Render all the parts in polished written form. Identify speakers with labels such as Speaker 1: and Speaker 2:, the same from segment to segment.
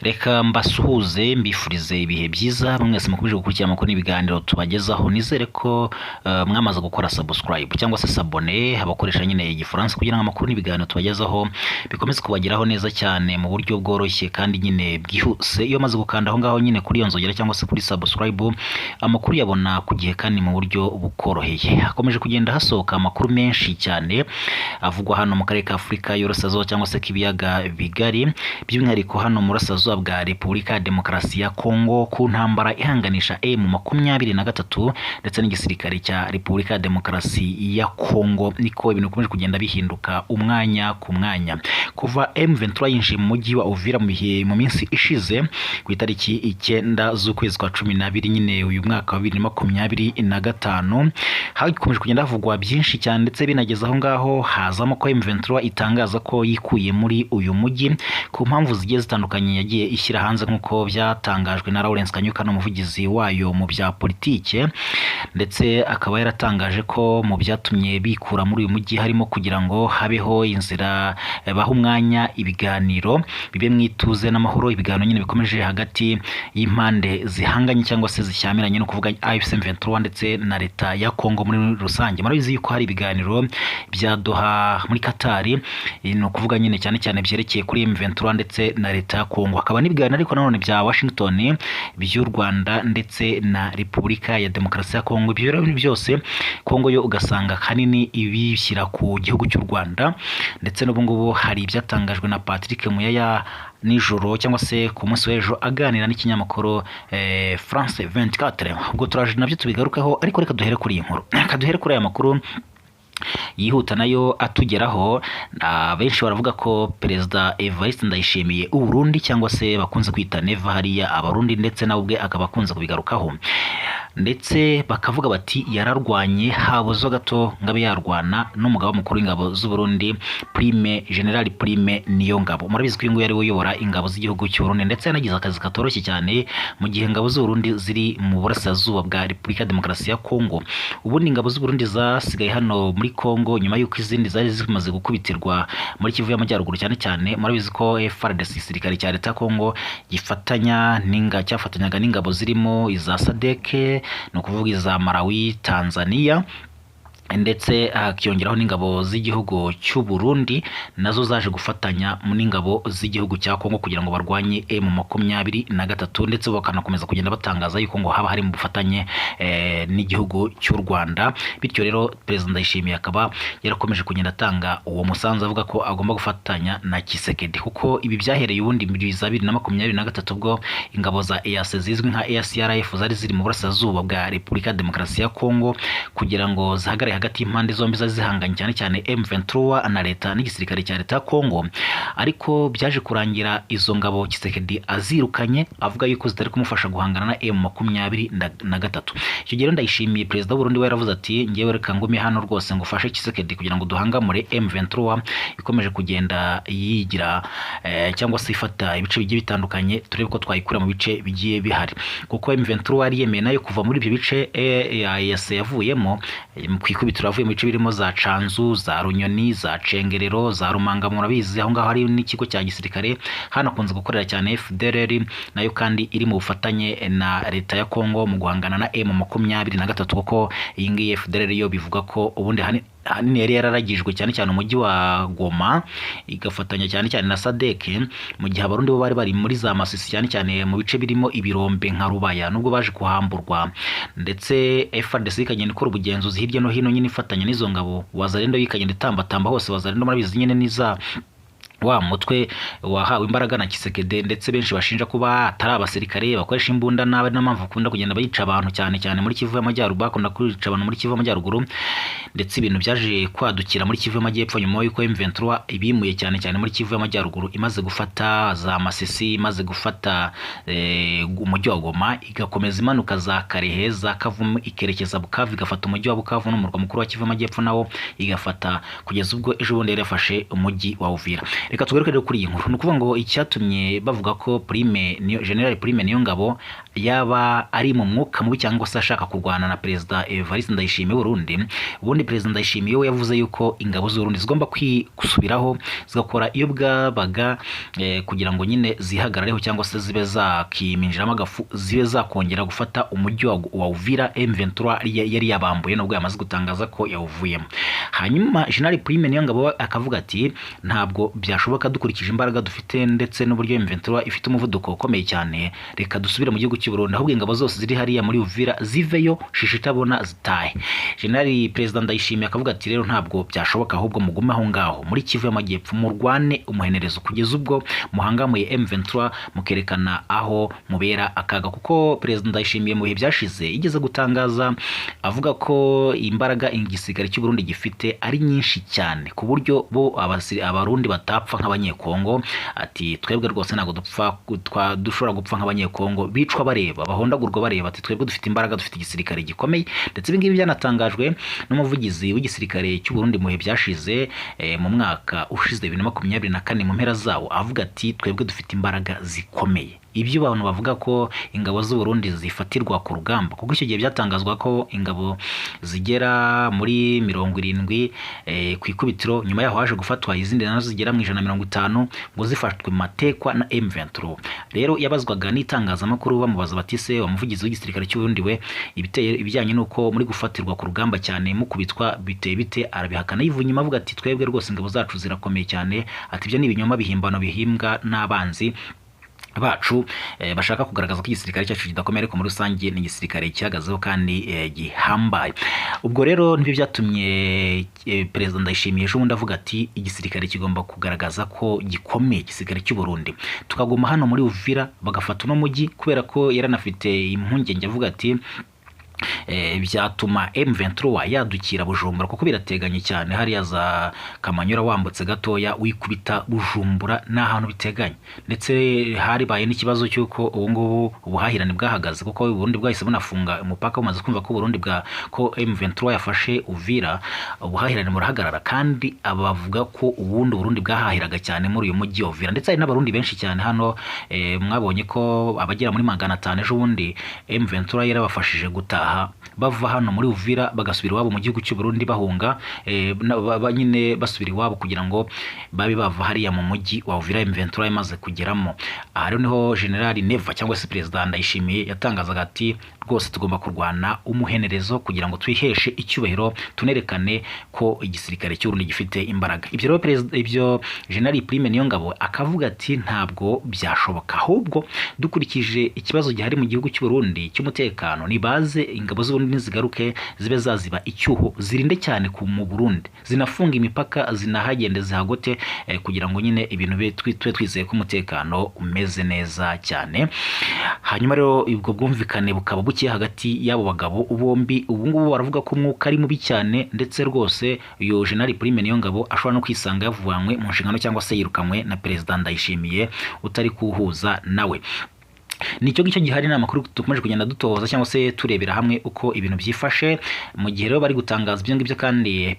Speaker 1: Reka mbasuhuze mbifurize ibihe byiza mwese mukomeje gukurikira amakuru n'ibiganiro tubagezaho. Nizere ko mwamaze gukora subscribe cyangwa se sabone abakoresha nyine igifaransa kugira ngo amakuru n'ibiganiro tubagezaho bikomeze kubageraho neza cyane mu buryo bworoshye kandi nyine bwihuse. Iyo maze gukanda aho ngaho nyine kuri iyo nzogera cyangwa se kuri subscribe, amakuru yabona ku gihe kandi mu buryo bukoroheye. Hakomeje kugenda hasohoka amakuru menshi cyane avugwa hano mu karere ka Afurika y'Uburasirazuba cyangwa se k'ibiyaga bigari, by'umwihariko hano mu Burasirazuba bwa Repubulika ya Demokarasi ya Kongo ku ntambara ihanganisha M23 ndetse n'igisirikare cya Repubulika ya Demokarasi ya Kongo. Niko ibintu bikomeje kugenda bihinduka umwanya ku mwanya. Kuva M23 yinjiye mu mujyi wa Uvira mu minsi ishize ku itariki 9 z'ukwezi kwa 12 nyine uyu mwaka wa 2025, hakomeje kugenda havugwa byinshi cyane ndetse binageza aho ngaho hazamo ko M23 itangaza ko yikuye muri uyu mujyi ku mpamvu zigiye zitandukanye yagiye ishyira hanze, nk'uko byatangajwe na Lawrence Kanyuka n'umuvugizi wayo mu bya politike, ndetse akaba yaratangaje ko mu byatumye bikura muri uyu mujyi harimo kugira ngo habeho inzira baha umwanya ibiganiro bibe mwituze n'amahoro. Ibiganiro nyine bikomeje hagati y'impande zihanganye cyangwa se zishyamiranye, no kuvuga AFC M23 ndetse na leta ya Kongo muri rusange. Murabizi yuko hari ibiganiro bya Doha muri Qatar, no kuvuga nyine cyane cyane byerekeye kuri M23 ndetse na leta ya Kongo. Hakaba n'ibiganiro ariko nanone bya Washington by'u Rwanda ndetse na Repubulika ya Demokarasi ya Kongo. Ibyo byose Kongo yo ugasanga kanini ibishyira ku gihugu cy'u Rwanda, ndetse n'ubu ngubu hari ibyatangajwe na Patrick Muyaya nijoro cyangwa se ku munsi w'ejo aganira n'ikinyamakuru France 24. Ubwo turaje nabyo tubigarukaho, ariko reka duhere kuri iyi nkuru, reka duhere kuri aya makuru yihuta nayo atugeraho. Benshi baravuga ko Perezida Evariste Ndayishimiye u Burundi cyangwa se bakunze kwita Neva hariya Abarundi, ndetse nawe ubwe akaba akunze kubigarukaho, ndetse bakavuga bati yararwanye habuzo gato ngabe yarwana n'umugaba mukuru w'ingabo z'u Burundi General Prime Niyongabo. Murabizi ko uyu nguyu ari we uyobora ingabo z'igihugu cy'u Burundi, ndetse yanagize akazi katoroshye cyane mu gihe ingabo z'u Burundi ziri mu Burasirazuba bwa Repubulika ya Demokarasi ya Kongo. Ubundi ingabo z'u Burundi zasigaye hano muri Kongo nyuma y'uko izindi zari zimaze gukubitirwa muri Kivu y'Amajyaruguru cyane cyane. Murabizi ko FARDC igisirikare cya leta ya Kongo cyafatanyaga n'ingabo zirimo iza SADC, no kuvuga iza Malawi, Tanzania, ndetse hakiyongeraho n'ingabo z'igihugu cy'u Burundi nazo zaje gufatanya mu n'ingabo z'igihugu cya Kongo kugira ngo barwanye M23, ndetse bakanakomeza kugenda batangaza yuko ngo haba hari mu bufatanye n'igihugu cy'u Rwanda. Bityo rero Perezida Ndayishimiye akaba yarakomeje kugenda atanga uwo musanzu avuga ko agomba gufatanya na Kisekedi, kuko ibi byahereye ubundi muri 2023 ubwo ingabo za EAC zizwi nka EACRF zari ziri mu Burasirazuba bwa Repubulika ya Demokarasi ya Kongo kugira ngo zihagare hagati y'impande zombi zari zihanganye cyane cyane M23 na leta n'igisirikare cya leta ya Kongo. Ariko byaje kurangira izo ngabo Kisekedi azirukanye avuga yuko zitari kumufasha guhangana na M23. Icyo gihe Ndayishimiye Perezida w'u Burundi we yaravuze ati ngewe reka ngume hano rwose ngufashe Kisekedi kugira ngo duhangamure M23 ikomeje kugenda yigira cyangwa se ifata ibice bigiye bitandukanye, turebe ko twayikura mu bice bigiye bihari, kuko M23 yari yemeye nayo kuva muri ibyo bice EAC yavuyemo turavuye mu bice birimo za Canzu, za Runyoni, za Cengerero, za Rumanga. Murabizi aho ngaho hari n'ikigo cya gisirikare hano kunze gukorera cyane FDLR, nayo kandi iri mu bufatanye na leta ya Kongo mu guhangana na M23, kuko iyi ngiyi FDLR yo bivuga ko ubundi hanini yari yararagijwe cyane cyane umujyi wa Goma, igafatanya cyane cyane na SADC, mu gihe Abarundi bo bari bari muri za Masisi cyane cyane mu bice birimo ibirombe nka Rubaya, nubwo baje kuhamburwa, ndetse FARDC ikagenda ikora ubugenzuzi hirya no hino nyine ifatanya n'izo ngabo. Wazalendo ikagenda itambatamba hose. Wazalendo murabizi nyine niza wa mutwe wahawe imbaraga na Kisekedi, ndetse benshi bashinja kuba atari abasirikare bakoresha imbunda nabe n'amamvu kunda kugenda bayica abantu cyane cyane muri Kivu y'Amajyaruguru, bakunda kwica abantu muri Kivu y'Amajyaruguru, ndetse ibintu byaje kwadukira muri Kivu y'Amajyepfo nyuma y'uko M23 ibimuye cyane cyane muri Kivu y'Amajyaruguru, imaze gufata za Masisi, imaze gufata umujyi wa Goma, igakomeza imanuka za Karehe, za Kavumu, ikerekeza Bukavu, igafata umujyi wa Bukavu n'umurwa mukuru wa Kivu y'Amajyepfo nawo igafata, kugeza ubwo ejo bundi yarafashe umujyi wa Uvira. Reka tugaruke kuri iyi nkuru. Nukuvuga ngo icyatumye bavuga ko General Prime Niyongabo yaba ari mu mwuka mubi cyangwa se ashaka kurwana na Perezida Evariste Ndayishimiye Burundi, ubundi ubundi Perezida Ndayishimiye we yavuze yuko ingabo z'u Burundi zigomba kwisubiraho zigakora iyo bwabaga kugira ngo nyine zihagarareho cyangwa se zibe zakiminjiramo agafu, zibe zakongera gufata umujyi wa Uvira. M23 yari yabambuye nubwo yamaze gutangaza ko yawuvuyemo. Hanyuma General Prime Niyongabo akavuga ati ntabwo byashoboka dukurikije imbaraga dufite ndetse n'uburyo M23 ifite umuvuduko ukomeye cyane, reka dusubire mu gihugu cy'u Burundi, ahubwo ingabo zose ziri hariya muri Uvira ziveyo shisha itabona zitahe. General Perezida Ndayishimiye akavuga ati rero ntabwo byashoboka, ahubwo mugume aho ngaho muri Kivu y'Amajyepfo murwane umuhenerezo kugeza ubwo muhangamuye M23 mukerekana aho mubera akaga. Kuko Perezida Ndayishimiye mu bihe byashize igeze gutangaza avuga ko imbaraga igisigari cy'u Burundi gifite ari nyinshi cyane ku buryo bo abarundi batapfa nk'abanyekongo. Ati twebwe rwose ntabwo dushobora gupfa nk'abanyekongo bicwa bareba, bahondagurwa bareba. Ati twebwe dufite imbaraga, dufite igisirikare gikomeye. Ndetse ibi ngibi byanatangajwe n'umuvugizi w'igisirikare cy'u Burundi mu bihe byashize mu mwaka ushize 2024 mu mpera zawo, avuga ati twebwe dufite imbaraga zikomeye. Ibyo abantu bavuga ko ingabo z'u Burundi zifatirwa ku rugamba, kuko icyo gihe byatangazwa ko ingabo zigera muri 70 ku ikubitiro, nyuma yaho haje gufatwa izindi nazo zigera mu 150 ngo zifashwe matekwa na M23. Rero yabazwaga n'itangazamakuru bamubaza bati se umuvugizi w'igisirikare cy'u Burundi we ibijyanye nuko muri gufatirwa ku rugamba cyane mukubitwa bite arabihakana yivuye inyuma avuga ati twebwe rwose ingabo zacu zirakomeye cyane. Ati ibyo ni ibinyoma bihimbano bihimbwa n'abanzi bacu bashaka kugaragaza ko igisirikare cyacu kidakomeye, ariko muri rusange ni igisirikare cyahagazeho kandi gihambaye. Ubwo rero nibyo byatumye Perezida Ndayishimiye ejo bundi avuga ati igisirikare kigomba kugaragaza ko gikomeye, igisirikare cy'u Burundi. Tukaguma hano muri Uvira bagafata uno mujyi, kubera ko yaranafite impungenge avuga ati byatuma M23 yadukira Bujumbura, kuko birateganye cyane hariya za Kamanyura wambutse gatoya wikubita Bujumbura n'ahantu biteganye. Ndetse hari baye n'ikibazo cyuko ubu ngubu ubuhahirane bwahagaze, kuko Burundi bwahise bunafunga umupaka bumaze kumva ko Burundi ko M23 yafashe Uvira, ubuhahirane burahagarara. Kandi abavuga ko ubundi Burundi bwahahiraga cyane muri uyu mujyi wa Uvira, ndetse hari n'abarundi benshi cyane hano. Mwabonye ko abagera muri 500 ejo bundi M23 yarabafashije gutaha bava hano muri Uvira bagasubira iwabo mu gihugu cy'u Burundi bahunga nyine basubira iwabo kugira ngo babe bava hariya mu mujyi wa Uvira M23 yamaze kugeramo. Aha rero niho General Neva cyangwa se Perezida Ndayishimiye yatangazaga ati rwose tugomba kurwana umuhenerezo kugira ngo twiheshe icyubahiro, tunerekane ko igisirikare cy'u Burundi gifite imbaraga. Ibyo rero ibyo General Prime Niyongabo akavuga ati ntabwo byashoboka, ahubwo dukurikije ikibazo gihari mu gihugu cy'u Burundi cy'umutekano, nibaze ingabo z'u Burundi nizigaruke zibe zaziba icyuho, zirinde cyane mu Burundi, zinafunga imipaka, zinahagende zihagote kugira ngo nyine ibintu twe twizeye ko umutekano umeze neza cyane. Hanyuma rero ubwo bwumvikane bukaba buke hagati y'abo bagabo bombi. Ubu ngubu baravuga ko umwuka ari mubi cyane, ndetse rwose uyu General Prime Niyongabo ashobora no kwisanga yavanywe mu nshingano cyangwa se yirukanywe na Perezida Ndayishimiye utari kuhuza nawe. Nicyo gicyo gihari n'amakuru tukomeje kugenda dutoza cyangwa se turebera hamwe uko ibintu byifashe mu gihe rero bari gutangaza ibyo ngibyo. Kandi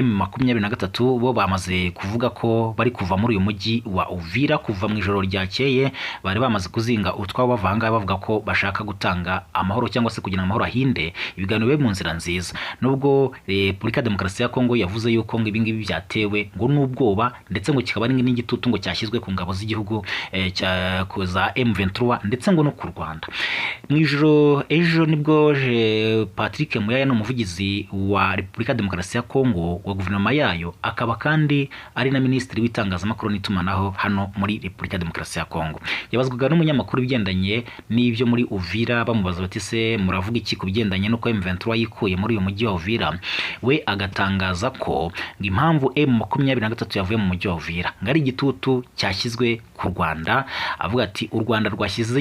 Speaker 1: M23 bo bamaze kuvuga ko bari kuva muri uyu mujyi wa Uvira kuva mu ijoro ryakeye, bari bamaze kuzinga utwabo bavanga bavuga ko bashaka gutanga amahoro cyangwa se kugira amahoro ahinde ibiganiro bibe mu nzira nziza. Nubwo Repubulika Demokarasi ya Kongo yavuze yuko ngo ibi ngibi byatewe ngo n'ubwoba, ndetse ngo kikaba n'igitutu ngo cyashyizwe ku ngabo z'igihugu za M23 ndetse ngo no ku Rwanda. Mu ijoro ejo nibwo Patrick Muyaya n'umuvugizi wa Repubulika Demokarasi ya Kongo wa guverinoma yayo, akaba kandi ari na minisitiri w'itangazamakuru n'itumanaho hano muri Repubulika Demokarasi ya Kongo, yabazwaga n'umunyamakuru bigendanye n'ibyo muri Uvira, bamubaza bati se muravuga iki ku bigendanye n'uko M23 yikuye muri uyu mujyi wa Uvira. We agatangaza ko impamvu M23 yavuye mu mujyi wa Uvira ngari igitutu cyashyizwe ku Rwanda, avuga ati u Rwanda rwashyizweho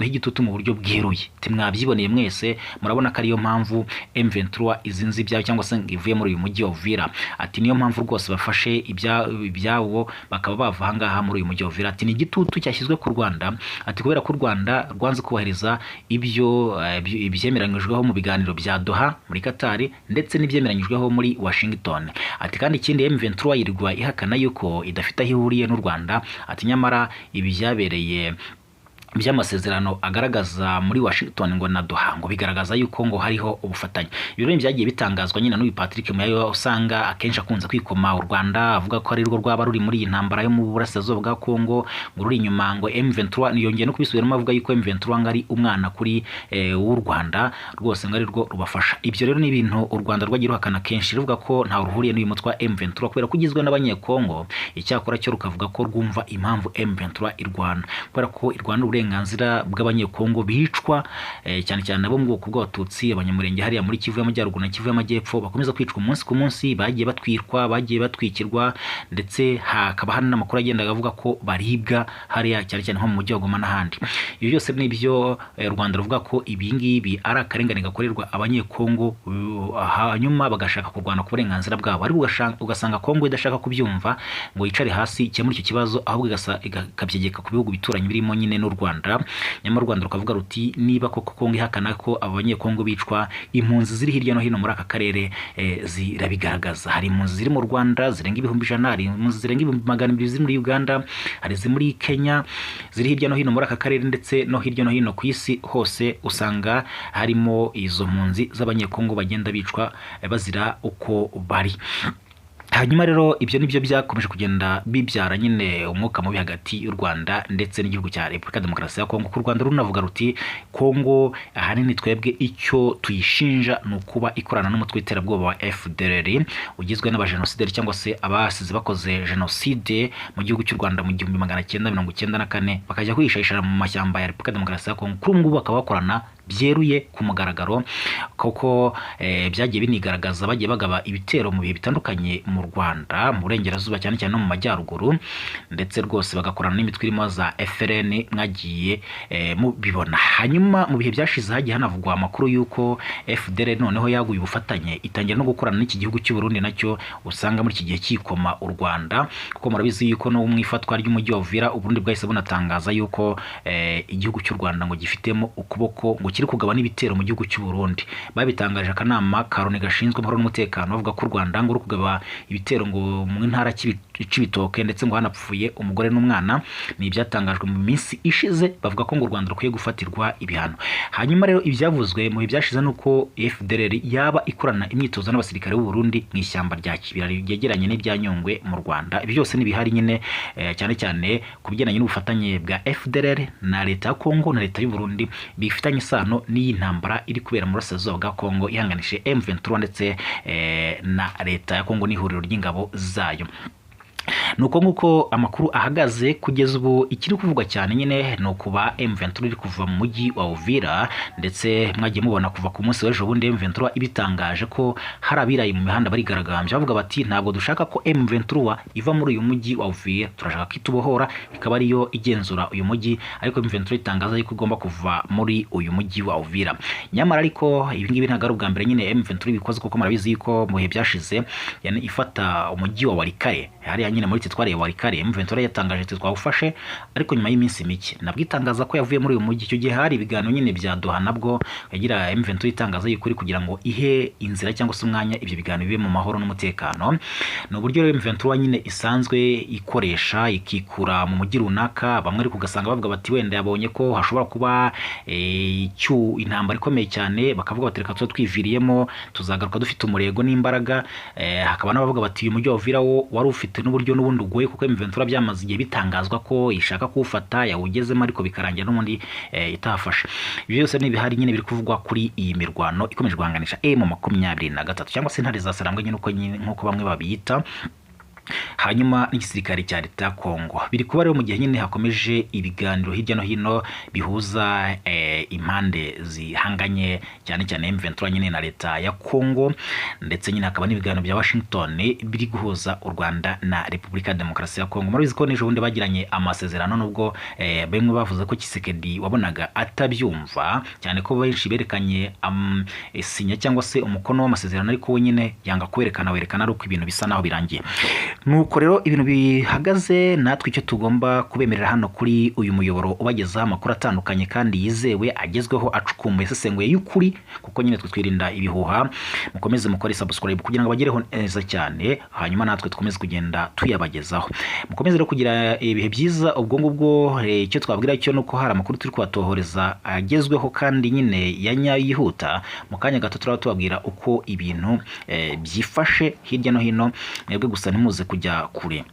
Speaker 1: igitutu mu buryo bweruye, timwabyiboneye mwese murabona ko ariyo mpamvu M23 izinzi ibyayo cyangwa se ivuye muri uyu mujyi wa Uvira. Ati niyo mpamvu rwose bafashe ibyabo bakaba bava ahangaha muri uyu mujyi wa Uvira. Ati ni igitutu cyashyizwe ku Rwanda, ati kubera ko u Rwanda rwanze kubahiriza ibyo ibyemeranyijweho mu biganiro bya Doha muri Qatar ndetse n'ibyemeranyijweho muri Washington. Ati kandi ikindi M23 yirirwa ihakana yuko idafite aho ihuriye n'u Rwanda. Ati nyamara ibi byabereye by'amasezerano agaragaza muri Washington ngo na Doha ngo bigaragaza yuko ngo hariho ubufatanye. Ibyo rero byagiye bitangazwa nyine n'uyu Patrick Muyayo usanga akenshi akunze kwikoma u Rwanda avuga ko ari rwo rwaba ruri muri iyi ntambara yo mu burasirazuba bwa Kongo ngo ruri inyuma ngo M23 niyongeye no kubisubiramo avuga yuko M23 ngo ari umwana kuri w'u Rwanda rwose ngo ari rwo rubafasha. Ibyo rero ni ibintu u Rwanda rwagira ruhakana kenshi ruvuga ko nta ruhuriye n'uyu mutwe wa M23 kubera ko ugizwe n'abanyekongo, icyakora cyo rukavuga ko rwumva impamvu M23 irwana kubera ko irwana uburenganzira bw'abanyekongo bicwa cyane cyane abo mu bwoko bw'abatutsi, abanyamurenge hariya muri Kivu y'Amajyaruguru na Kivu y'Amajyepfo bakomeza kwicwa umunsi ku munsi, bagiye batwirwa, bagiye batwikirwa, ndetse hakaba hari n'amakuru agenda avuga ko baribwa hariya cyane cyane nko mu mujyi wa Goma n'ahandi. Ibyo byose ni byo Rwanda ruvuga ko ibi ngibi ari akarengane gakorerwa abanyekongo, hanyuma bagashaka kurwana ku burenganzira bwabo, ariko ugasanga Kongo idashaka kubyumva ngo yicare hasi ikemura icyo kibazo, ahubwo ikabyegeka ku bihugu bituranye birimo nyine n'u Rwanda. Nyamara u Rwanda rukavuga ruti niba koko Kongo ihakana ko abanyekongo bicwa, impunzi ziri hirya no hino muri aka karere zirabigaragaza. Hari impunzi ziri mu Rwanda zirenga 100,000, hari impunzi zirenga 200,000 ziri muri Uganda, hari ziri muri Kenya, ziri hirya no hino muri aka karere ndetse no hirya no hino ku isi hose usanga harimo izo mpunzi z'abanyekongo bagenda bicwa bazira uko bari. Hanyuma rero ibyo nibyo byakomeje kugenda bibyara nyine umwuka mubi hagati y'u Rwanda ndetse n'igihugu cya Repubulika Demokarasi ya Kongo. Ku Rwanda runavuga ruti Kongo ahanini twebwe icyo tuyishinja ni ukuba ikorana n'umutwe w'iterabwoba wa FDLR ugizwe n'abajenosideri cyangwa se abasize bakoze jenoside mu gihugu cy'u Rwanda mu 1994 bakajya kwishayishana mu mashyamba ya Repubulika Demokarasi ya Kongo. Kuri ubu ngubu bakaba bakorana byeruye ku mugaragaro kuko byagiye binigaragaza bagiye bagaba ibitero mu bihe bitandukanye mu Rwanda, mu burengerazuba cyane cyane no mu majyaruguru, ndetse rwose bagakorana n'imitwe irimo za FRN mwagiye mubibona. Hanyuma mu bihe byashize hagiye hanavugwa amakuru y'uko FDLR noneho yaguye ubufatanye itangira no gukorana n'iki gihugu cy'u Burundi nacyo usanga muri iki gihe kikoma u Rwanda, kuko murabizi yuko no mu ifatwa ry'umujyi wa Uvira Uburundi bwahise bunatangaza yuko igihugu cy'u Rwanda ngo gifitemo ukuboko ngo kiri kugaba n'ibitero mu gihugu cy'u Burundi. Babitangaje akanama Karoni gashinzwe amahoro n'umutekano bavuga ko u Rwanda ngo rukugaba ibitero ngo mu ntara Cibitoke ndetse ngo hanapfuye umugore n'umwana. Ni ibyatangajwe mu minsi ishize bavuga ko ngo u Rwanda rukwiye gufatirwa ibihano. Hanyuma rero ibyavuzwe mu byashize nuko FDLR yaba ikorana imyitozo n'abasirikare b'u Burundi mu ishyamba rya Kibira ryegeranye n'ibya Nyungwe mu Rwanda. Ibi byose nibihari nyine cyane cyane kubigendanye n'ubufatanye bwa FDLR na leta ya Kongo na leta y'u Burundi bifitanye isano n'iyi ntambara iri kubera mu burasirazuba bwa Kongo ihanganishije M23 ndetse na leta ya Kongo n'ihuriro ry'ingabo zayo. Nuko nguko amakuru ahagaze kugeza ubu. Ikiri kuvugwa cyane nyine no kuba M23 iri kuva mu mujyi wa Uvira, ndetse mwagiye mubona kuva ku munsi w'ejo bundi M23 ibitangaje ko hari abirayi mu mihanda barigaragambye bavuga bati ntabwo dushaka ko M23 iva muri uyu mujyi wa Uvira, turashaka kwitubohora ikaba ariyo igenzura uyu mujyi, ariko M23 itangaza yuko igomba kuva muri uyu mujyi wa Uvira. Nyamara ariko ibi ngibi ntabwo ari ubwa mbere nyine M23 bikoze, kuko murabizi yuko mu bihe byashize ifata umujyi wa Walikare hariya nyine muri twariye Walikare. M23 yatangaje ati twawufashe, ariko nyuma y'iminsi mike nabwo itangaza ko yavuye muri uyu mujyi. Icyo gihe hari ibiganiro nyine bya Doha nabwo yagira M23 itangaza yuko iri kugira ngo ihe inzira cyangwa se umwanya ibyo biganiro bibe mu mahoro n'umutekano. Ni uburyo M23 nyine isanzwe ikoresha ikikura mu mujyi runaka, bamwe ariko ugasanga bavuga bati wenda yabonye ko hashobora kuba intambara ikomeye cyane, bakavuga bati reka twiviriyemo tuzagaruka dufite umurego n'imbaraga. Hakaba n'abavuga bati uyu mujyi wa Uvira wo wari ufite n'uburyo n'ubundi ugoye, kuko M23 byamaze igihe bitangazwa ko ishaka kuwufata yawugezemo ariko bikarangira n'ubundi itahafasha. Ibyo byose ni bihari nyine biri kuvugwa kuri iyi mirwano ikomeje guhanganisha M23 cyangwa se intare za Sarambwe nk'uko bamwe babiyita. Hanyuma n'igisirikare cya leta ya Kongo biri kuba rero mu gihe nyine hakomeje ibiganiro hirya no hino bihuza impande zihanganye cyane cyane M23 nyine na leta ya Kongo, ndetse nyine hakaba n'ibiganiro bya Washington biri guhuza u Rwanda na Repubulika Demokarasi ya Kongo. Murabizi ko n'ejo bundi bagiranye amasezerano, nubwo bamwe bavuze ko Tshisekedi wabonaga atabyumva cyane, ko benshi berekanye sinya cyangwa se umukono w'amasezerano, ariko we nyine yanga werekana ari uko ibintu bisa naho birangiye. nuko rero ibintu bihagaze natwe icyo tugomba kubemerera hano kuri uyu muyoboro ubagezaho amakuru atandukanye kandi yizewe agezweho acukumbuye asesenguye y'ukuri, kuko nyine twe twirinda ibihuha. Mukomeze mukore subscribe kugira ngo bagereho neza cyane, hanyuma natwe dukomeze kugenda tuyabagezaho. Mukomeze rero kugira ibihe byiza. Ubwo ngubwo icyo twabwira cyo nuko hari amakuru turi kubatohoreza agezweho kandi nyine ya nyayo yihuta. Mu kanya gato turaba tubabwira uko ibintu byifashe hirya no hino, mwebwe gusa ntimuze kujya kure.